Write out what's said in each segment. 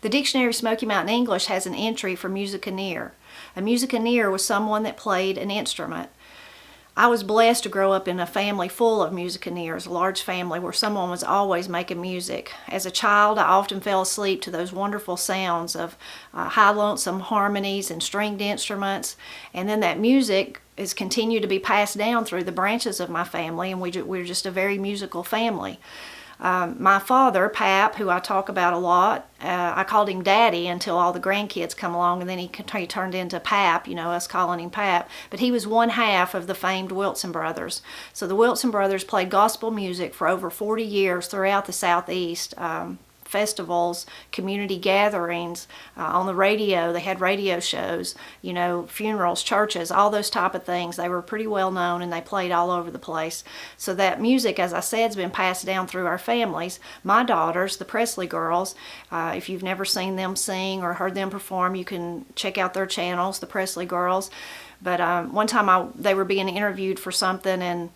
The dictionary of Smoky Mountain English has an entry for musicianeer. A musicianeer was someone that played an instrument. I was blessed to grow up in a family full of musicianeers, a large family where someone was always making music. As a child, I often fell asleep to those wonderful sounds of high lonesome harmonies and stringed instruments, and then that music has continued to be passed down through the branches of my family, and we're just a very musical family. My father, Pap, who I talk about a lot, I called him Daddy until all the grandkids come along, and then he turned into Pap, us calling him Pap. But he was one half of the famed Wilson brothers. So the Wilson brothers played gospel music for over 40 years throughout the Southeast. Festivals, community gatherings, on the radio. They had radio shows, funerals, churches, all those type of things. They were pretty well known, and they played all over the place. So that music, as I said, has been passed down through our families. My daughters, the Presley girls, if you've never seen them sing or heard them perform, you can check out their channels, the Presley girls. But one time they were being interviewed for something, and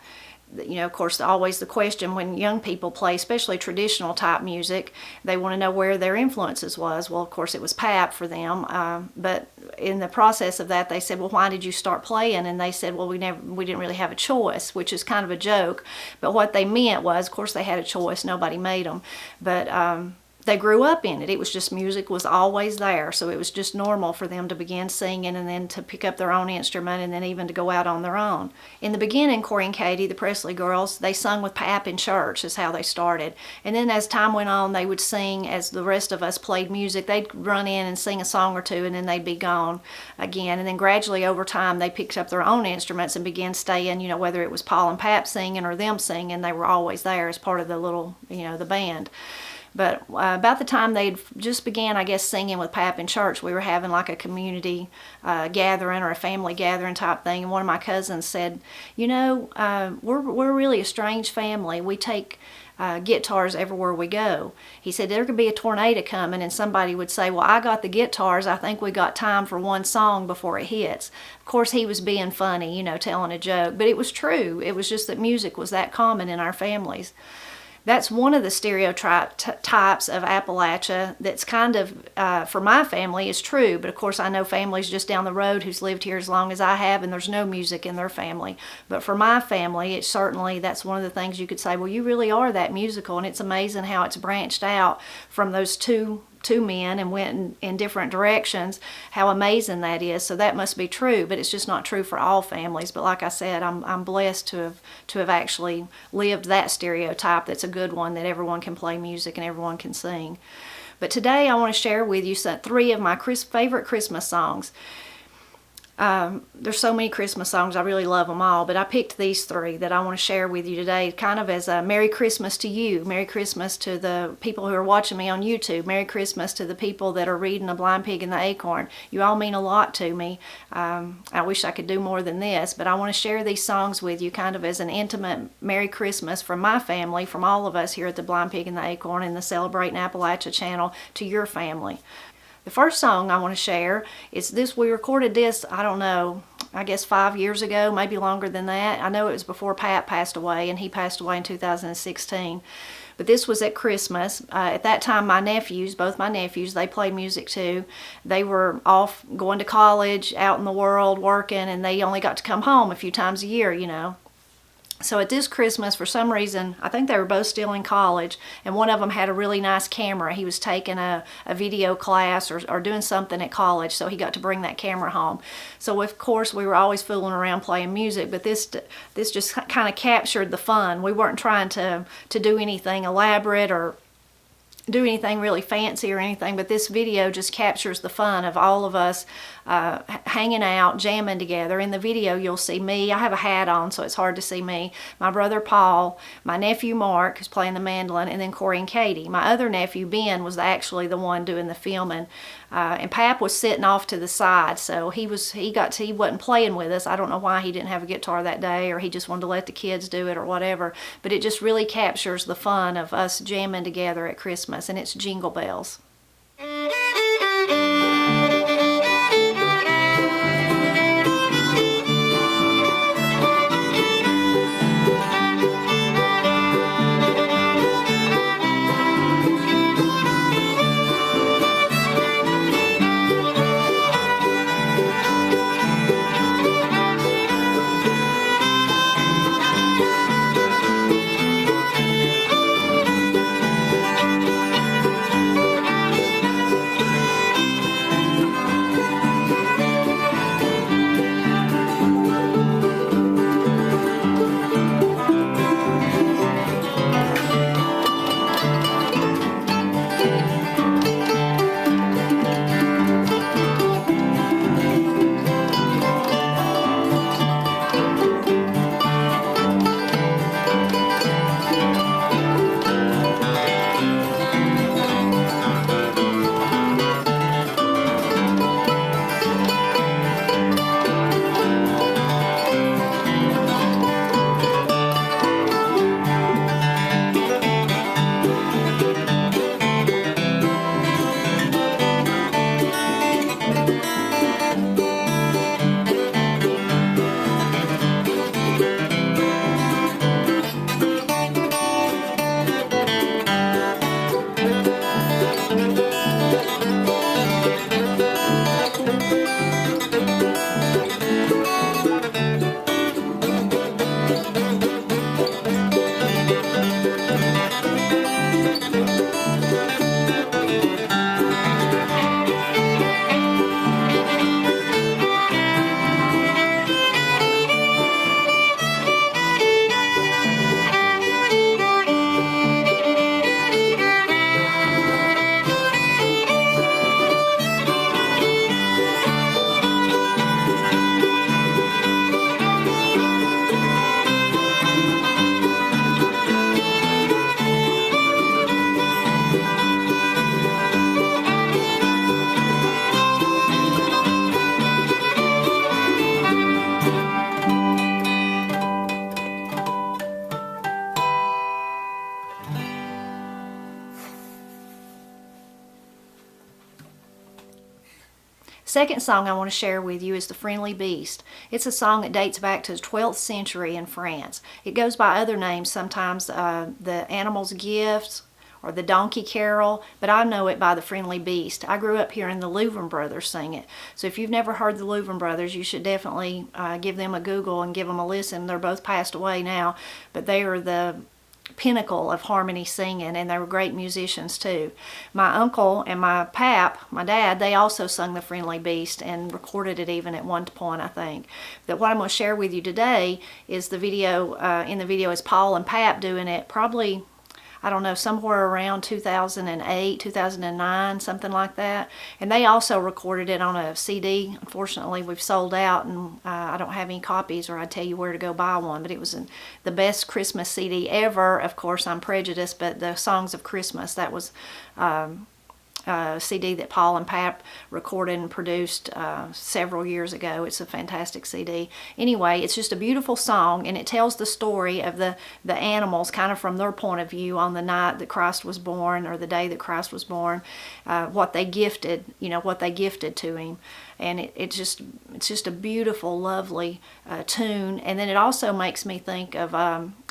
of course, always the question when young people play, especially traditional type music, they want to know where their influences was. Well, of course, it was Pap for them. But in the process of that, they said, well, why did you start playing? And they said, well, we didn't really have a choice, which is kind of a joke. But what they meant was, of course, they had a choice. Nobody made them. But they grew up in it. It was just music was always there. So it was just normal for them to begin singing and then to pick up their own instrument and then even to go out on their own. In the beginning, Corey and Katie, the Presley girls, they sung with Pap in church is how they started. And then as time went on, they would sing as the rest of us played music. They'd run in and sing a song or two, and then they'd be gone again. And then gradually over time, they picked up their own instruments and began staying, whether it was Paul and Pap singing or them singing, they were always there as part of the little, the band. But about the time they just began, I guess, singing with Pap in church, we were having like a community gathering or a family gathering type thing. And one of my cousins said, we're really a strange family. We take guitars everywhere we go. He said there could be a tornado coming and somebody would say, well, I got the guitars. I think we got time for one song before it hits. Of course, he was being funny, telling a joke. But it was true. It was just that music was that common in our families. That's one of the stereotypes of Appalachia that's kind of, for my family, is true. But of course, I know families just down the road who's lived here as long as I have, and there's no music in their family. But for my family, it's certainly, that's one of the things you could say, well, you really are that musical. And it's amazing how it's branched out from those two men and went in different directions, how amazing that is. So that must be true, but it's just not true for all families. But like I said, I'm blessed to have actually lived that stereotype that's a good one, that everyone can play music and everyone can sing. But today I want to share with you three of my favorite Christmas songs. There's so many Christmas songs, I really love them all, but I picked these three that I want to share with you today, kind of as a Merry Christmas to you, Merry Christmas to the people who are watching me on YouTube, Merry Christmas to the people that are reading The Blind Pig and the Acorn. You all mean a lot to me. I wish I could do more than this, but I want to share these songs with you kind of as an intimate Merry Christmas from my family, from all of us here at The Blind Pig and the Acorn and the Celebrating Appalachia channel to your family. The first song I want to share is this. We recorded this, I don't know, I guess 5 years ago, maybe longer than that. I know it was before Pat passed away, and he passed away in 2016. But this was at Christmas. At that time, both my nephews, they played music too. They were off going to college, out in the world, working, and they only got to come home a few times a year, So at this Christmas, for some reason, I think they were both still in college, and one of them had a really nice camera. He was taking a video class or doing something at college, so he got to bring that camera home. So of course, we were always fooling around playing music, but this just kind of captured the fun. We weren't trying to do anything elaborate or do anything really fancy or anything, but this video just captures the fun of all of us hanging out, jamming together. In the video, you'll see me. I have a hat on, so it's hard to see me. My brother Paul, my nephew Mark, who's playing the mandolin, and then Corey and Katie. My other nephew Ben was actually the one doing the filming, and Pap was sitting off to the side, so he wasn't playing with us. I don't know why he didn't have a guitar that day, or he just wanted to let the kids do it or whatever. But it just really captures the fun of us jamming together at Christmas, and it's Jingle Bells. Second song I want to share with you is The Friendly Beast. It's a song that dates back to the 12th century in France. It goes by other names sometimes, the Animal's Gift or the Donkey Carol, but I know it by The Friendly Beast. I grew up hearing the Louvin Brothers sing it. So if you've never heard the Louvin Brothers, you should definitely give them a Google and give them a listen. They're both passed away now, but they are the pinnacle of harmony singing, and they were great musicians too. My uncle and my dad, they also sung The Friendly Beast and recorded it even at one point, I think. But what I'm going to share with you today is the video. In the video is Paul and Pap doing it probably, I don't know, somewhere around 2008, 2009, something like that. And they also recorded it on a CD. Unfortunately, we've sold out, and I don't have any copies, or I'd tell you where to go buy one. But it was the best Christmas CD ever. Of course, I'm prejudiced, but the Songs of Christmas, that was CD that Paul and Pap recorded and produced several years ago. It's a fantastic CD. Anyway, it's just a beautiful song, and it tells the story of the animals kind of from their point of view on the night that Christ was born, or the day that Christ was born, what they gifted, what they gifted to him. And it's just a beautiful, lovely tune. And then it also makes me think of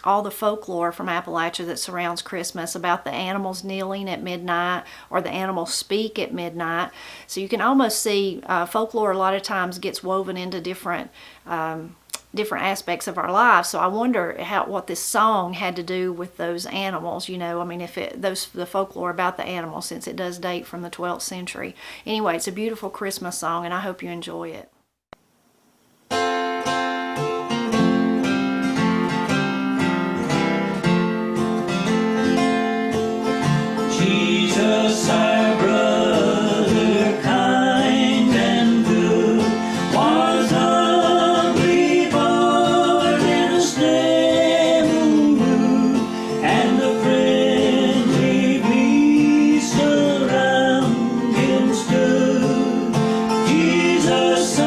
all the folklore from Appalachia that surrounds Christmas, about the animals kneeling at midnight, or the animals speak at midnight. So you can almost see folklore a lot of times gets woven into different aspects of our lives. So I wonder what this song had to do with those animals. I mean, the folklore about the animals, since it does date from the 12th century. Anyway, it's a beautiful Christmas song, and I hope you enjoy it. Jesus, our brother, kind and good, was humbly born in a stable wood, and the friendly beast around him stood. Jesus,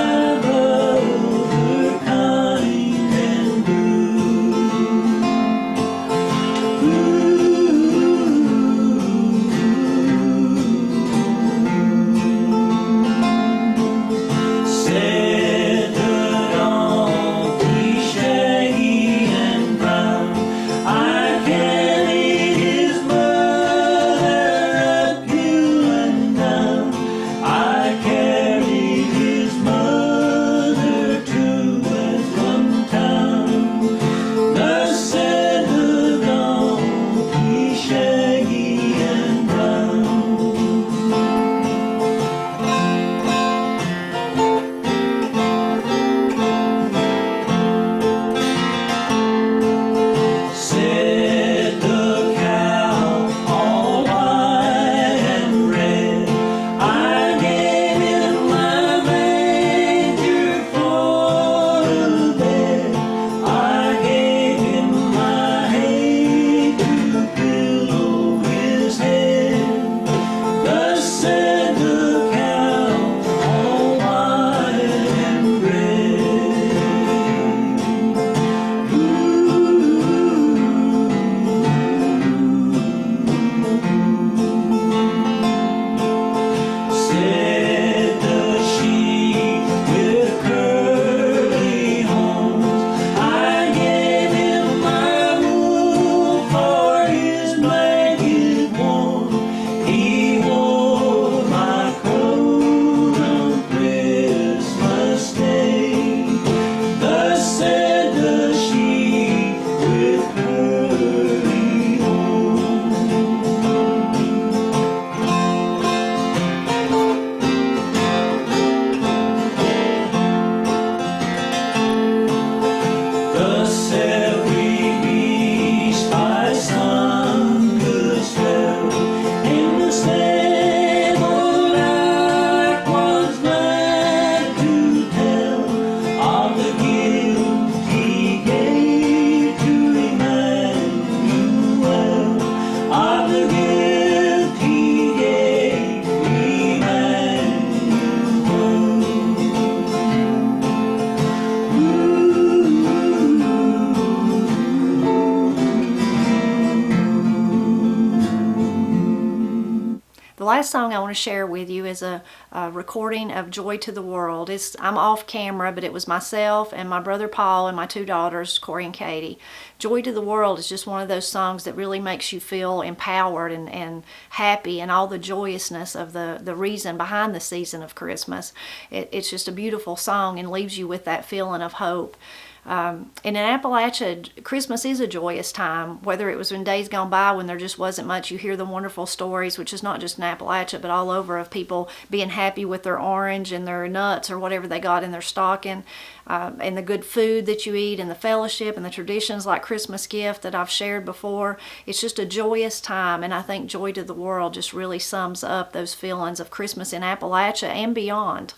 last song I want to share with you is a recording of Joy to the World. I'm off camera, but it was myself and my brother Paul and my two daughters, Corey and Katie. Joy to the World is just one of those songs that really makes you feel empowered and happy, and all the joyousness of the reason behind the season of Christmas. It's just a beautiful song and leaves you with that feeling of hope. And in Appalachia, Christmas is a joyous time, whether it was in days gone by when there just wasn't much. You hear the wonderful stories, which is not just in Appalachia, but all over, of people being happy with their orange and their nuts or whatever they got in their stocking, and the good food that you eat, and the fellowship and the traditions like Christmas gift that I've shared before. It's just a joyous time, and I think Joy to the World just really sums up those feelings of Christmas in Appalachia and beyond.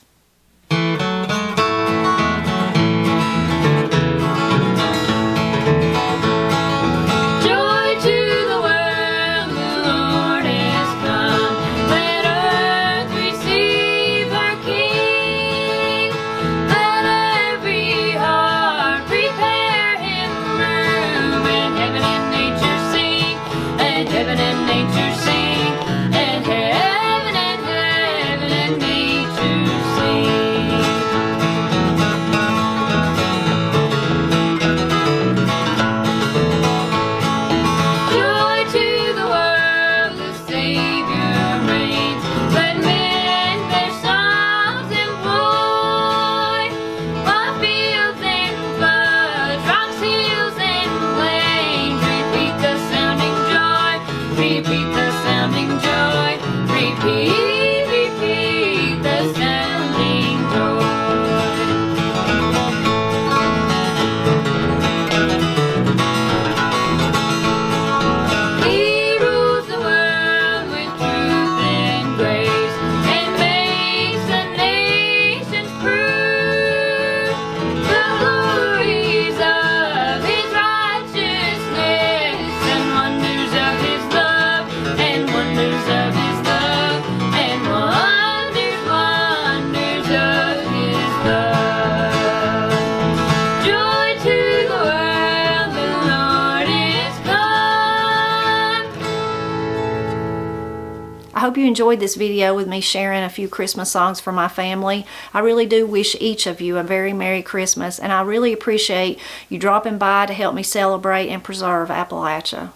I hope you enjoyed this video with me sharing a few Christmas songs for my family. I really do wish each of you a very Merry Christmas, and I really appreciate you dropping by to help me celebrate and preserve Appalachia.